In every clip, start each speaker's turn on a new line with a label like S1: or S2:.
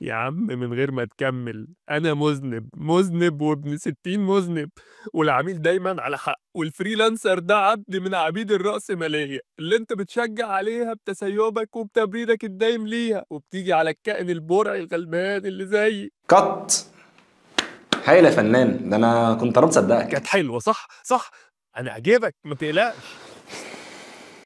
S1: يا عم من غير ما تكمل، أنا مذنب، مذنب وابن 60 مذنب، والعميل دايمًا على حق، والفريلانسر ده عبد من عبيد الرأسمالية اللي أنت بتشجع عليها بتسيبك وبتبريرك الدايم ليها، وبتيجي على الكائن البرعي الغلبان اللي زيي.
S2: كات. هايل يا فنان، ده انا كنت قربت
S1: كانت
S2: اصدقك.
S1: حلوة صح؟ صح؟ أنا عاجبك ما تقلقش.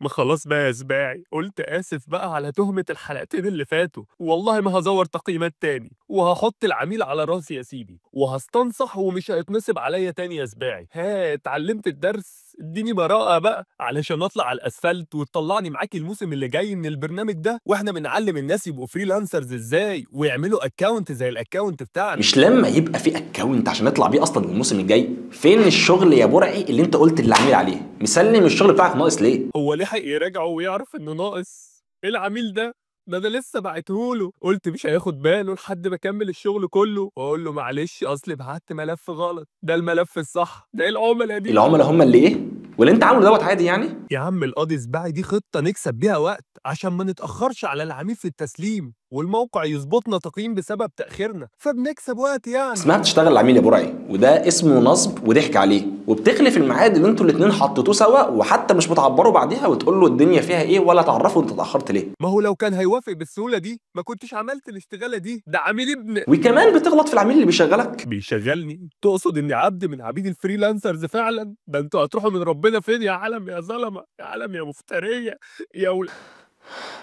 S1: ما خلاص بقى يا سباعي، قُلت آسف بقى على تهمة الحلقتين اللي فاتوا، والله ما هازوّر تقييمات تاني، وهاحط العميل على راسي يا سيدي، وهاستنصح ومش هيتنصب عليّا تاني يا سباعي. ها اتعلمت الدرس؟ اديني براءة بقى علشان أطلع على الأسفلت وتطلعني معاك الموسم اللي جاي من البرنامج ده، وإحنا بنعلم الناس يبقوا freelancers إزاي، ويعملوا account زي الaccount بتاعنا.
S2: مش لما يبقى في اكونت عشان نطلع بيه اصلا الموسم الجاي؟ فين الشغل يا برعي اللي انت قلت اللي عامل عليه؟ مسلم الشغل بتاعك ناقص ليه؟
S1: هو لحق يراجعه ويعرف إنه ناقص؟ إيه العميل ده؟ ده أنا لسه باعته له، قُلت مش هياخد باله لحد ما أكمّل الشغل كُلّه، وأقول له معلش أصلي بعتّ ملف غلط، ده الملف الصح، ده إيه العُملا دي؟
S2: العملاء هم اللي ايه؟ واللي انت عامله دوت عادي يعني؟
S1: يا عم القاضي سباعي دي خطة نكسب بيها وقت، عشان ما نتأخرش على العميل في التسليم، والموقع يظبطنا تقييم بسبب تأخيرنا، فبنكسب وقت يعني.
S2: اسمها بتشتغل العميل يا برعي، وده اسمه نصب وضحك عليه، وبتخلف الميعاد اللي انتوا الاتنين حطيتوه سوا، وحتى مش بتعبروا بعديها وتقول له الدنيا فيها ايه، ولا تعرفوا انت اتاخرت ليه.
S1: ما هو لو كان هيوافق بالسهولة دي، ما كنتش عملت الاشتغالة دي، ده عميل ابن
S2: وكمان بتغلط في العميل اللي بيشغلك.
S1: بيشغّلني؟ تقصد إني عبد من عبيد الfreelancers فعلًا؟ ده أنتم هتروحوا من ربنا فين يا عَلَم يا ظلمة، يا عَلَم يا مفترية، يا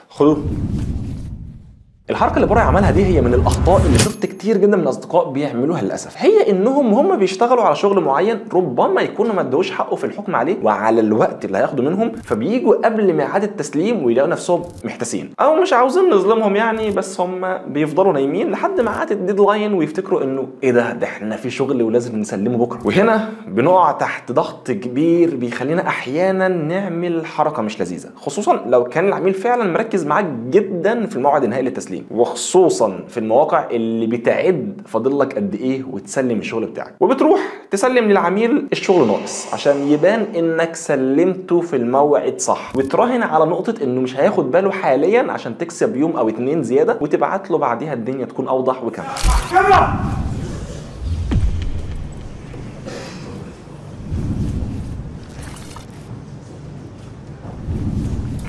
S2: خدوه. الحركه اللي برعي عملها دي هي من الاخطاء اللي شفت كتير جدا من الاصدقاء بيعملوها للاسف. هي انهم هم بيشتغلوا على شغل معين ربما يكونوا ما ادوش حقه في الحكم عليه وعلى الوقت اللي هياخده منهم، فبييجوا قبل ميعاد التسليم ويلاقوا نفسهم محتاسين، او مش عاوزين نظلمهم يعني، بس هم بيفضلوا نايمين لحد ميعاد الديدلاين ويفتكروا انه ايه ده احنا في شغل ولازم نسلمه بكره. وهنا بنقع تحت ضغط كبير بيخلينا احيانا نعمل حركه مش لذيذه، خصوصا لو كان العميل فعلا مركز معاك جدا في الموعد النهائي للتسليم، وخصوصا في المواقع اللي بتعد فاضل لك قد ايه وتسلم الشغل بتاعك، وبتروح تسلم للعميل الشغل ناقص عشان يبان انك سلمته في الموعد صح، وتراهن على نقطه انه مش هياخد باله حاليا عشان تكسب يوم او اتنين زياده، وتبعت له بعديها الدنيا تكون اوضح وكامله.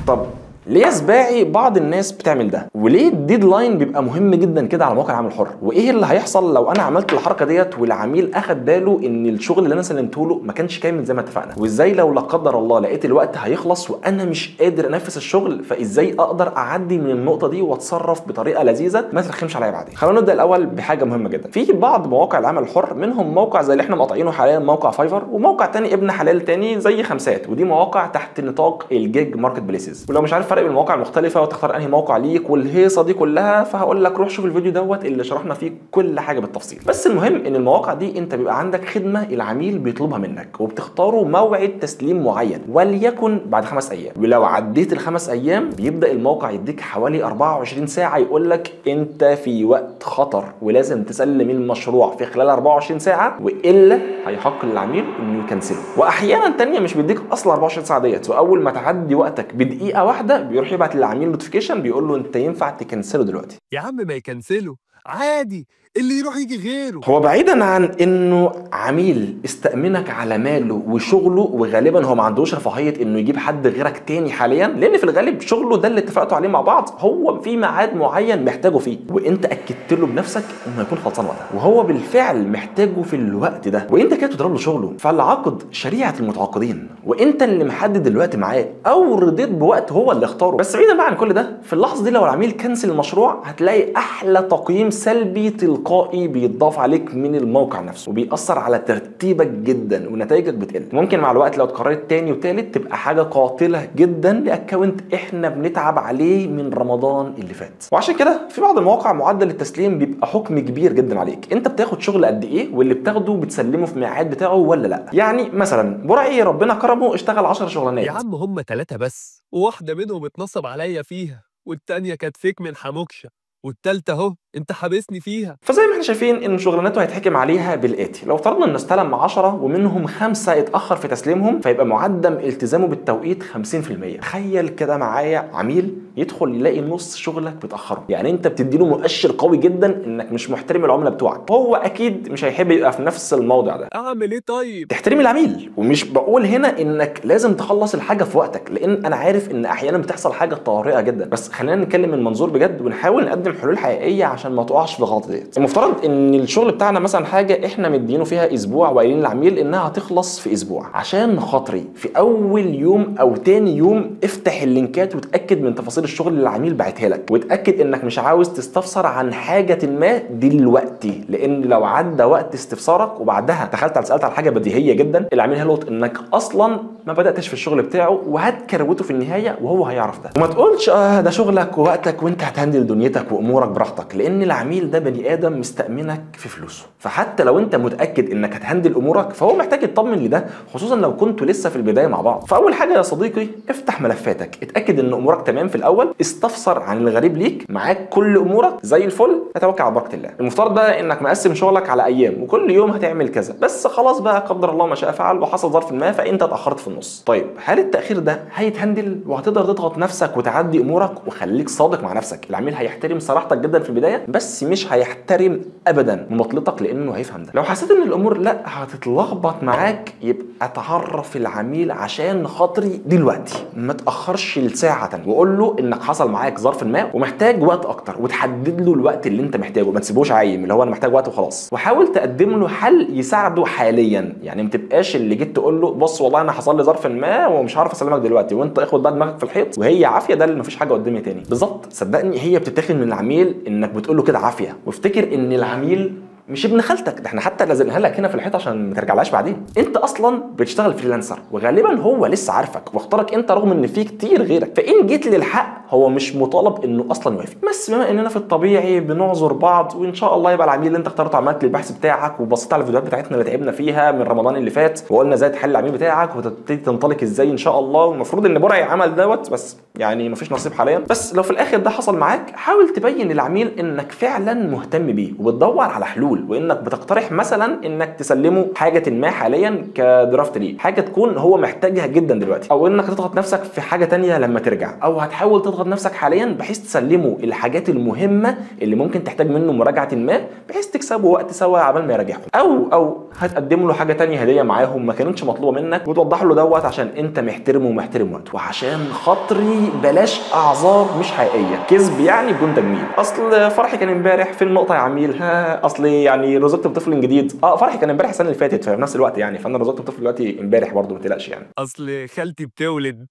S2: طب ليه يا سباعي بعض الناس بتعمل ده؟ وليه الديدلاين بيبقى مهم جدا كده على موقع العمل الحر؟ وايه اللي هيحصل لو انا عملت الحركه ديت والعميل اخد باله ان الشغل اللي انا سلمته له ما كانش كامل زي ما اتفقنا؟ وازاي لو لا قدر الله لقيت الوقت هيخلص وانا مش قادر انفذ الشغل، فازاي اقدر اعدي من النقطه دي واتصرف بطريقه لذيذه ما ترخمش عليا بعدين؟ خلونا نبدا الاول بحاجه مهمه جدا. في بعض مواقع العمل الحر منهم موقع زي اللي احنا مقاطعينه حاليا موقع فايفر، وموقع تاني ابن حلال تاني زي خمسات، ودي مواقع تحت نطاق الجيج ماركت بليسز. ولو مش عارف فرق بين المواقع المختلفه وتختار انهي موقع ليك والهيصه دي كلها، فهقول لك روح شوف الفيديو دوت اللي شرحنا فيه كل حاجه بالتفصيل. بس المهم ان المواقع دي انت بيبقى عندك خدمه العميل بيطلبها منك، وبتختاروا موعد تسليم معين وليكن بعد 5 ايام، ولو عديت الخمس ايام بيبدا الموقع يديك حوالي 24 ساعه يقول لك انت في وقت خطر ولازم تسلم المشروع في خلال 24 ساعه، والا هيحق للعميل انه يكنسله. واحيانا تانية مش بيديك اصلا 24 ساعه ديت، واول ما تعدي وقتك بدقيقه واحده بيروح يبعت للعميل نوتيفيكيشن بيقول له انت ينفع تكنسله دلوقتي.
S1: يا عم ما يكنسله، عادي، اللي يروح ييجي غيره.
S2: هو بعيدا عن انه عميل استأمنك على ماله وشغله، وغالبا هو ما عندوش رفاهيه انه يجيب حد غيرك تاني حاليا، لان في الغالب شغله ده اللي اتفقتوا عليه مع بعض هو في ميعاد معين محتاجه فيه، وانت اكدت له بنفسك انه هيكون خلصان وقتها، وهو بالفعل محتاجه في الوقت ده، وانت كده بتضرب له شغله. فالعقد شريعه المتعاقدين، وانت اللي محدد الوقت معاه او رضيت بوقت هو اللي اختاره. بس بعيدا بقى عن كل ده، في اللحظه دي لو العميل كنسل المشروع هتلاقي احلى تقييم سلبي تلقائي بيتضاف عليك من الموقع نفسه، وبيأثر على ترتيبك جدا ونتائجك بتقل. ممكن مع الوقت لو اتكررت تاني وتالت تبقى حاجه قاتله جدا لاكونت احنا بنتعب عليه من رمضان اللي فات. وعشان كده في بعض المواقع معدل التسليم بيبقى حكم كبير جدا عليك، انت بتاخد شغل قد ايه واللي بتاخده بتسلمه في الميعاد بتاعه ولا لا. يعني مثلا برعي ربنا كرمه اشتغل 10 شغلانات.
S1: يا عم هم 3 بس، وواحدة منهم اتنصب عليّا فيها، والتانية كانت فيك من حموكشة، والتالتة أهو انت حابسني فيها.
S2: فزي ما احنا شايفين ان شغلانته هيتحكم عليها بالاتي. لو افترضنا انه استلم 10 ومنهم 5 اتاخر في تسليمهم، فيبقى معدل التزامه بالتوقيت 50%. تخيل كده معايا عميل يدخل يلاقي نص شغلك بتاخره، يعني انت بتديله مؤشر قوي جدا انك مش محترم العملاء بتوعك. هو اكيد مش هيحب يبقى في نفس الموضع ده.
S1: اعمل ايه طيب؟
S2: تحترم العميل. ومش بقول هنا انك لازم تخلص الحاجه في وقتك، لان انا عارف ان احيانا بتحصل حاجه طارئه جدا، بس خلينا نتكلم من منظور بجد ونحاول نقدم حلول حقيقيه عشان ما تقعش في الغلطه ديت. المفترض ان الشغل بتاعنا مثلا حاجه احنا مدينه فيها اسبوع وقايلين للعميل انها هتخلص في اسبوع. عشان خاطري في اول يوم او تاني يوم افتح اللينكات وتاكد من تفاصيل الشغل اللي العميل بعتها لك، وتاكد انك مش عاوز تستفسر عن حاجه ما دلوقتي، لان لو عدى وقت استفسارك وبعدها دخلت سالت على حاجه بديهيه جدا، العميل هيلقط انك اصلا ما بداتش في الشغل بتاعه وهتكروته في النهايه وهو هيعرف ده. وما تقولش ده شغلك ووقتك وانت هتهندل دنيتك وامورك براحتك، لان العميل ده بني ادم مستأمنك في فلوسه. فحتى لو انت متاكد انك هتهندل امورك فهو محتاج يطمن لده، خصوصا لو كنتوا لسه في البدايه مع بعض. فاول حاجه يا صديقي، افتح ملفاتك، اتاكد ان امورك تمام في الاول، استفسر عن الغريب ليك، معاك كل امورك زي الفل، اتوكل على بركه الله. المفترض بقى انك مقسم شغلك على ايام وكل يوم هتعمل كذا، بس خلاص بقى قدر الله ما شاء فعل وحصل ظرف ما فانت اتاخرت في النص. طيب هل التاخير ده هيتهندل وهتقدر تضغط نفسك وتعدي امورك؟ وخليك صادق مع نفسك، العميل هيحترم صراحتك جدا في البدايه، بس مش هيحترم ابدا مماطلتك لانه هيفهم ده. لو حسيت ان الامور لا هتتلخبط معاك، يبقى تعرف العميل عشان خاطري دلوقتي، ما تاخرش لساعه، وقول له انك حصل معاك ظرف ما ومحتاج وقت اكتر، وتحدد له الوقت اللي انت محتاجه، ما تسيبوش عايم اللي هو انا محتاج وقت وخلاص. وحاول تقدم له حل يساعده حاليا، يعني ما تبقاش اللي جيت تقول له بص والله انا حصل لي ظرف ما ومش عارف اسلمك دلوقتي، وانت اخد بقى دماغك في الحيط وهي عافيه، ده اللي مفيش حاجه قدامي تاني. بالظبط، صدقني هي بتتاخد من العميل انك بتقول له كده عافيه. وافتكر ان العميل مش ابن خالتك، ده احنا حتى لازقناها لك هنا في الحيط عشان ما ترجعلهاش بعدين. انت اصلا بتشتغل فريلانسر وغالبا هو لسه عارفك واختارك انت رغم ان في كتير غيرك، فان جيت للحق هو مش مطالب انه اصلا يوافق. بس بما اننا في الطبيعي بنعذر بعض، وان شاء الله يبقى العميل اللي انت اخترته عملت البحث بتاعك وبصيت على الفيديوهات بتاعتنا اللي تعبنا فيها من رمضان اللي فات وقلنا ازاي تحل العميل بتاعك وتبتدي تنطلق ازاي ان شاء الله. والمفروض ان برعي عمل دوت، بس يعني مفيش نصيب حاليا. بس لو في الاخر ده حصل معاك، حاول تبين للعميل انك فعلا مهتم بيه وبتدور على حلول، وانك بتقترح مثلا انك تسلمه حاجه ما حاليا كدرافت ليه، حاجه تكون هو محتاجها جدا دلوقتي، او انك تضغط نفسك في حاجه تانية لما ترجع، او هتحاول تضغط نفسك حاليا بحيث تسلمه الحاجات المهمه اللي ممكن تحتاج منه مراجعه ما، بحيث تكسبوا وقت سوا عبال ما يراجعهم، او هتقدم له حاجه تانية هديه معاهم ما كانتش مطلوبه منك، وتوضح له دوت عشان انت محترمه ومحترم وقته. وعشان خاطري بلاش اعذار مش حقيقيه، كذب يعني بدون تجميل. اصل فرحي كان امبارح في النقطه يا عميل، اصل يعني رزقت بطفل جديد. فرحي كان امبارح السنه اللي فاتت، ففي نفس الوقت يعني فانا رزقت بطفل دلوقتي امبارح برضه، ما تقلقش يعني.
S1: اصل خالتي بتولد.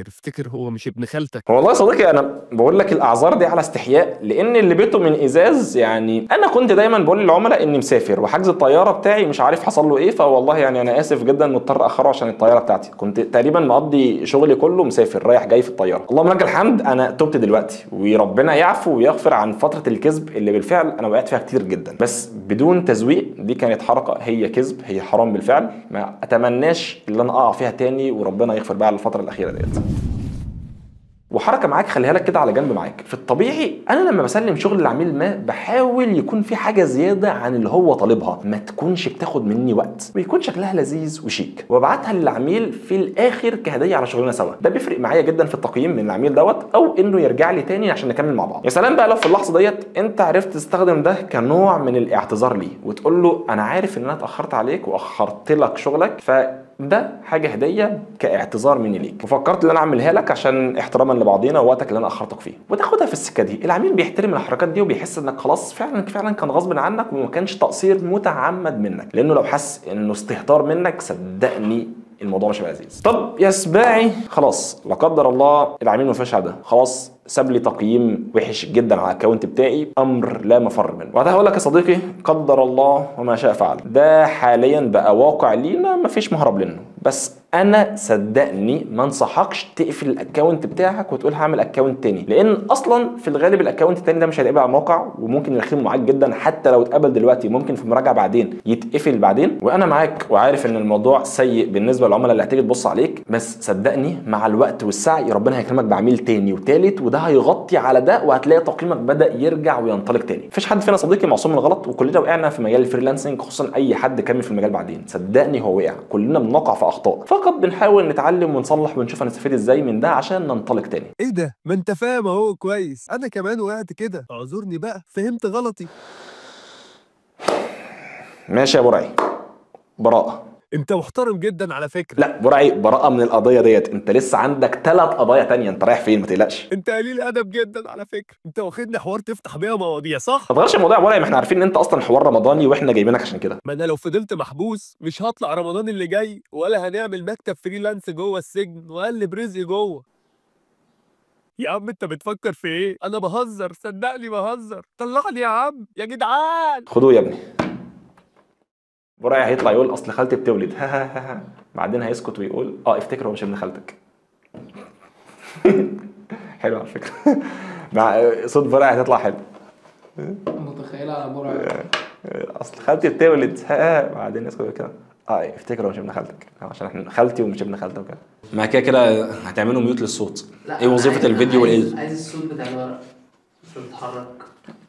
S1: افتكر هو مش ابن خالتك.
S2: والله يا صديقي انا بقول لك الاعذار دي على استحياء، لان اللي بيته من ازاز. يعني انا كنت دايما بقول للعملاء اني مسافر وحجز الطياره بتاعي مش عارف حصل له ايه، فوالله يعني انا اسف جدا مضطر اخره عشان الطياره بتاعتي. كنت تقريبا مقضي شغلي كله مسافر رايح جاي في الطياره. اللهم لك الحمد انا تبت دلوقتي، وربنا يعفو ويغفر عن فتره الكذب اللي بالفعل انا وقعت فيها كتير جدا، بس بدون تزويق. دي كانت حركه هي كذب، هي حرام بالفعل، ما اتمناش اللي انا اقع فيها تاني، وربنا يغفر بقى على الفتره الاخيره ديت. وحركه معاك خليها لك كده على جنب معاك. في الطبيعي انا لما بسلم شغل لعميل ما بحاول يكون في حاجه زياده عن اللي هو طالبها، ما تكونش بتاخد مني وقت، ويكون شكلها لذيذ وشيك، وابعتها للعميل في الاخر كهديه على شغلنا سوا. ده بيفرق معايا جدا في التقييم من العميل دوت، او انه يرجع لي تاني عشان نكمل مع بعض. يا سلام بقى لو في اللحظه ديت انت عرفت تستخدم ده كنوع من الاعتذار ليه، وتقول له انا عارف ان انا اتاخرت عليك واخرت لك شغلك، ده حاجه هديه كاعتذار مني ليك، وفكرت ان انا اعملها لك عشان احتراما لبعضينا ووقتك اللي انا اخرتك فيه، وتاخدها في السكه دي. العميل بيحترم الحركات دي وبيحس انك خلاص فعلا كان غصب عنك وما كانش تقصير متعمد منك، لانه لو حس انه استهتار منك صدقني الموضوع مش هيبقى لذيذ. طب يا سباعي خلاص لا قدر الله العميل ما فيهاش ده، خلاص ساب لي تقييم وحش جدا على الاكونت بتاعي، امر لا مفر منه. وده هقول لك يا صديقي قدر الله وما شاء فعل، ده حاليا بقى واقع لينا مفيش مهرب منه، بس انا صدقني ما انصحكش تقفل الاكونت بتاعك وتقول هعمل اكونت تاني، لان اصلا في الغالب الاكونت التاني ده مش هيتقبل على الموقع وممكن يرخم معاك جدا. حتى لو اتقبل دلوقتي ممكن في مراجعه بعدين يتقفل بعدين. وانا معاك وعارف ان الموضوع سيء بالنسبه للعملاء اللي هتيجي تبص عليك، بس صدقني مع الوقت والسعي ربنا هيكرمك بعميل تاني وتالت، وده هيغطي على ده وهتلاقي تقييمك بدا يرجع وينطلق تاني. مفيش حد فينا صديقي معصوم من الغلط، وكلنا وقعنا في مجال الفريلانسنج، خصوصا اي حد كمل في المجال بعدين صدقني هو وقع، كلنا بنقع في اخطاء، فقط بنحاول نتعلم ونصلح ونشوف هنستفيد ازاي من ده عشان ننطلق تاني.
S1: ايه ده؟ ما انت فاهم اهو كويس، انا كمان وقعت كده، اعذرني بقى، فهمت غلطي.
S2: ماشي يا برعي، براءة.
S1: انت محترم جدا على فكرة.
S2: لا برعي، براءة من القضية ديت، انت لسه عندك 3 قضايا تانية، انت رايح فين؟ ما تقلقش.
S1: انت قليل ادب جدا على فكرة، انت واخدني حوار تفتح بيها مواضيع صح؟
S2: ما تغيرش الموضوع يا برعي، ما احنا عارفين ان انت اصلا حوار رمضاني واحنا جايبينك عشان كده.
S1: ما انا لو فضلت محبوس مش هطلع رمضان اللي جاي، ولا هنعمل مكتب فريلانس جوه السجن واقلب رزقي جوه. يا عم انت بتفكر في ايه؟ انا بهزر، صدقني بهزر، طلعني يا عم يا جدعان.
S2: خدوه يا ابني. برعي هيطلع يقول اصل خالتي بتولد ها ها ها ها، بعدين هيسكت ويقول افتكر هو مش ابن خالتك. حلو على فكرة. مع صوت برعي هتطلع حلو.
S3: متخيلة على برعي.
S2: اصل خالتي بتولد ها، بعدين يسكت كده افتكر هو مش ابن خالتك، عشان احنا خالتي ومش ابن خالتك وكده. مع كده هتعملوا ميوت للصوت. ايه وظيفة الفيديو والايه؟
S3: عايز الصوت بتاع الورق مش بيتحرك.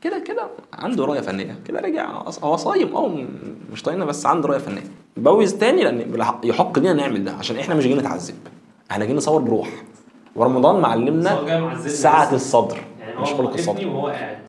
S2: كده عنده رؤية فنية، كده رجع هو صايم مش طايقنا، بس عنده رؤية فنية. بوز تاني لان يحق لينا نعمل ده، عشان احنا مش جايين نتعذب، احنا جايين نصور بروح. ورمضان معلمنا سعة الصدر،
S3: يعني
S2: مش
S3: هو
S2: خلق الصدر.
S3: وهو قاعد